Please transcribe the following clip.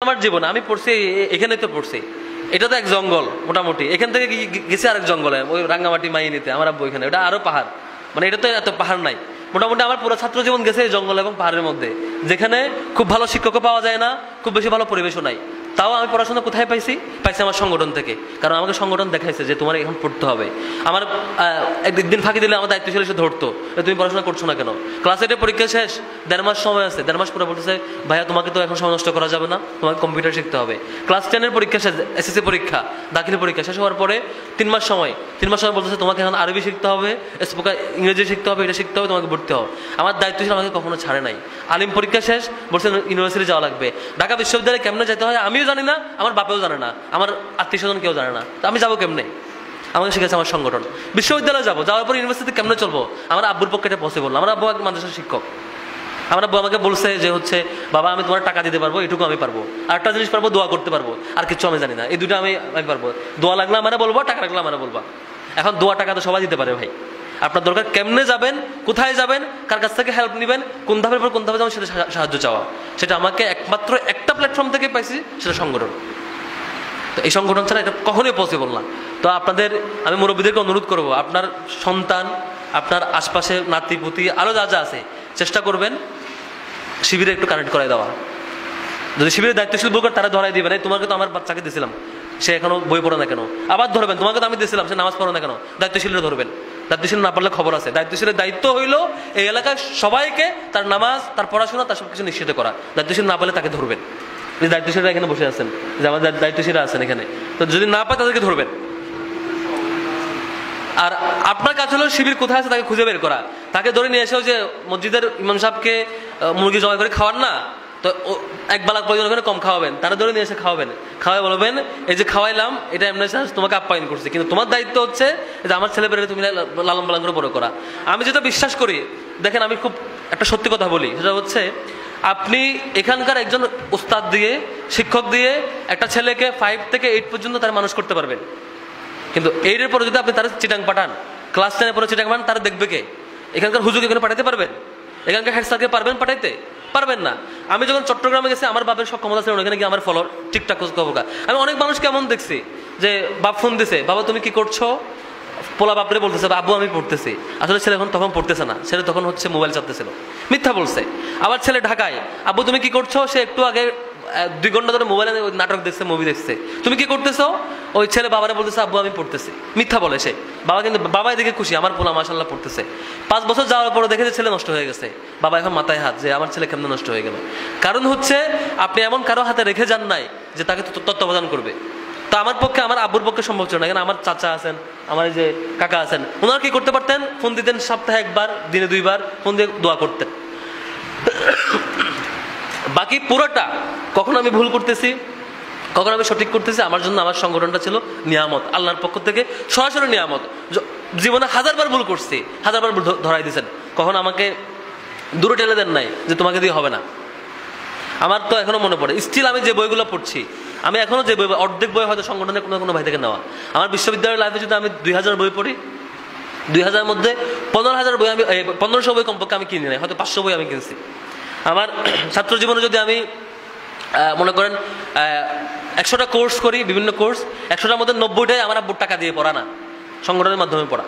আমার জীবন আমি পড়ছি এখানে তো পড়ছি, এটা তো এক জঙ্গল মোটামুটি, এখান থেকে গেছি আরেক জঙ্গলে, ওই রাঙ্গামাটি মাইনিতে আমার আব্বু এখানে, ওটা আরো পাহাড়, মানে এটা তো এত পাহাড় নাই। মোটামুটি আমার পুরো ছাত্র জীবন গেছে এই জঙ্গল এবং পাহাড়ের মধ্যে, যেখানে খুব ভালো শিক্ষকও পাওয়া যায় না, খুব বেশি ভালো পরিবেশও নাই। তাও আমি পড়াশোনা কোথায় পাইছি আমার সংগঠন থেকে, কারণ আমাকে সংগঠন দেখাইছে যে তোমার এখন পড়তে হবে। আমার একদিন ফাঁকি দিলে আমার দায়িত্বশীল এসে ধরতো, তুমি পড়াশোনা করছো না কেন? ক্লাস 8 পরীক্ষা শেষ, 1.5 মাস সময় আছে, 1.5 মাস পরে বলতেছে ভাইয়া তোমাকে তো এখন সময় নষ্ট করা যাবে না, তোমাকে কম্পিউটার শিখতে হবে। ক্লাস 10 পরীক্ষা শেষ, এসএসসি পরীক্ষা, দাখিলি পরীক্ষা শেষ হওয়ার পরে 3 মাস সময় বলতেছে তোমাকে এখন আরবি শিখতে হবে, স্পোকেন ইংরেজি শিখতে হবে, এটা শিখতে হবে, তোমাকে ভর্তি হবে। আমার দায়িত্বশীল আমাকে কখনো ছাড়ে নাই। আলিম পরীক্ষা শেষ, বলছে ইউনিভার্সিটি যাওয়া লাগবে। ঢাকা বিশ্ববিদ্যালয়ে কেমনে যেতে হয় আমিও জানি না, আমার বাপেও জানে না, আমার আত্মীয় স্বজন কেউ জানে না, তো আমি যাবো কেমনে? আমাকে শিখেছে আমার সংগঠন। বিশ্ববিদ্যালয়ে যাবো, যাওয়ার পর ইউনিভার্সিটি কেমনে চলবো? আমার আব্বুর পক্ষে এটা পসিবল না। আমার আব্বু এক মাদ্রাসার শিক্ষক, আমার আব্বু আমাকে বলছে যে হচ্ছে বাবা আমি তোমার টাকা দিতে পারবো, এটুকু আমি পারবো, আরেকটা জিনিস পারবো দোয়া করতে পারবো, আর কিছু আমি জানি না, এই দুটো আমি পারবো। দোয়া লাগলে আমার বলবো, টাকা লাগলে আমার বলবা। এখন দোয়া টাকা তো সবাই দিতে পারে ভাই, আপনার দরকার কেমনে যাবেন, কোথায় যাবেন, কার কাছ থেকে হেল্প নেবেন, কোন ধাপের পর কোন ধাপে যাবেন সেটা সাহায্য চাওয়া, সেটা আমাকে একমাত্র একটা প্ল্যাটফর্ম থেকে পাইছি, সেটা সংগঠন। তো এই সংগঠন ছাড়া এটা কখনোই পসিবল না। তো আপনাদের আমি মুরব্বীদেরকে অনুরোধ করবো, আপনার সন্তান, আপনার আশপাশে নাতিপুতি আরও যা যা আছে, চেষ্টা করবেন শিবিরে একটু কানেক্ট করাই দেওয়া। যদি শিবিরের দায়িত্বশীল বলবেন তারা ধরাই দিবেন, এই তোমাকে তো আমার বাচ্চাকে দিয়েছিলাম, সে এখনো বই পড়ে না কেন? আবার ধরবেন, তোমাকে তো আমি দিয়েছিলাম, সে নামাজ পড়ে না কেন? দায়িত্বশীলরা ধরবেন। দায়িত্বশীল না পারলে খবর আছে। দায়িত্বশীলের দায়িত্ব হইলো এই এলাকার সবাইকে তার নামাজ, তার পড়াশোনা, তার সবকিছু নিশ্চিত করা। দায়িত্বশীল না পারলে তাকে ধরবেন। যে দায়িত্বশীলরা এখানে বসে আছেন, যে আমাদের দায়িত্বশীলরা আছেন এখানে, তো যদি না পায় তাদেরকে ধরবেন। আর আপনার কাছে হলো শিবির কোথায় আছে তাকে খুঁজে বের করা, তাকে ধরে নিয়ে এসেও যে মসজিদের ইমাম সাহেবকে মুরগি জবাই করে খাওয়ান না, তো এক বেলা প্রয়োজন করে কম খাওয়াবেন, তারা ধরে নিয়ে এসে খাওয়াবেন, খাওয়াই বলবেন এই যে খাওয়াইলাম এটা এমনি তোমাকে আপ্যায়ন করছে, কিন্তু তোমার দায়িত্ব হচ্ছে যে আমার ছেলে পেলে তুমি লালন পালন করে বড় করা। আমি যেটা বিশ্বাস করি, দেখেন আমি খুব একটা সত্যি কথা বলি, সেটা হচ্ছে আপনি এখানকার একজন উস্তাদ দিয়ে, শিক্ষক দিয়ে একটা ছেলেকে 5 থেকে 8 পর্যন্ত তারা মানুষ করতে পারবেন, কিন্তু 8 এর পরে যদি আপনি তারা চিটাং পাঠান, ক্লাস 10 এর পরে চিটাং পাঠান, তারা দেখবে কে? এখানকার হুজুরকে এখানে পাঠাতে পারবেন? এখানকার হেড স্যারকে পারবেন পাঠাইতে? পারবেন না। আমি যখন চট্টগ্রামে গেছি, আমার বাপের সব ক্ষমতা ছিল ওখানে গিয়ে আমার ফলোয়ার ঠিকঠাক খবর। আমি অনেক মানুষ কেমন দেখছি যে বাপ ফোন দিছে, বাবা তুমি কি করছো? পোলা বাপরে বলতেছে আব্বু আমি পড়তেছি, আসলে ছেলে এখন তখন পড়তেছে না, ছেলে তখন হচ্ছে মোবাইল চাপতেছিল, মিথ্যা বলছে। আবার ছেলে ঢাকায়, আব্বু তুমি কি করছো? সে একটু আগে 2 ঘন্টা ধরে মোবাইলে নাটক দেখছে, মুভি দেখছে। তুমি কি করতেছো? ওই ছেলে বাবারে বলতেছে আব্বু আমি পড়তেছি, মিথ্যা বলে সে। বাবা কিন্তু বাবা এদিকে খুশি, আমার পোলা মাশাআল্লাহ পড়তেছে। 5 বছর যাওয়ার পরে দেখে যে ছেলে নষ্ট হয়ে গেছে, বাবা এখন মাথায় হাত যে আমার ছেলে কেমন নষ্ট হয়ে গেল। কারণ হচ্ছে আপনি এমন কারো হাতে রেখে যান নাই যে তাকে তত্ত্বাবধান করবে। তো আমার পক্ষে, আমার আব্বুর পক্ষে সম্ভব ছিল না, কেন আমার চাচা আছেন, আমার যে কাকা আছেন, ওনারা কি করতে পারতেন? ফোন দিতেন, সপ্তাহে 1 বার, দিনে 2 বার ফোন দিয়ে দোয়া করতেন। বাকি পুরোটা কখন আমি ভুল করতেছি, কখন আমি সঠিক করতেছি, আমার জন্য আমার সংগঠনটা ছিল নিয়ামত, আল্লাহর পক্ষ থেকে সরাসরি নিয়ামত। জীবনে 1000 বার ভুল করছি, 1000 বার ধরাই দিয়েছেন, কখন আমাকে দূরে ঠেলে দেন নাই যে তোমাকে দিয়ে হবে না। আমার তো এখনো মনে পড়ে, স্টিল আমি যে বইগুলো পড়ছি, আমি এখনো যে বই, অর্ধেক বই হয়তো সংগঠনের কোনো কোনো ভাই থেকে নেওয়া। আমার বিশ্ববিদ্যালয়ের লাইফে যদি আমি 2000 বই পড়ি, 2000 মধ্যে 15,000 বই আমি 1500 বই কমপক্ষে আমি কিনি নাই, হয়তো 500 বই আমি কিনছি। আমার ছাত্র জীবনে যদি আমি মনে করেন 100টা কোর্স করি, বিভিন্ন কোর্স, 100টার মধ্যে 90টাই আমার আব্বুর টাকা দিয়ে পড়া না, সংগঠনের মাধ্যমে পড়া।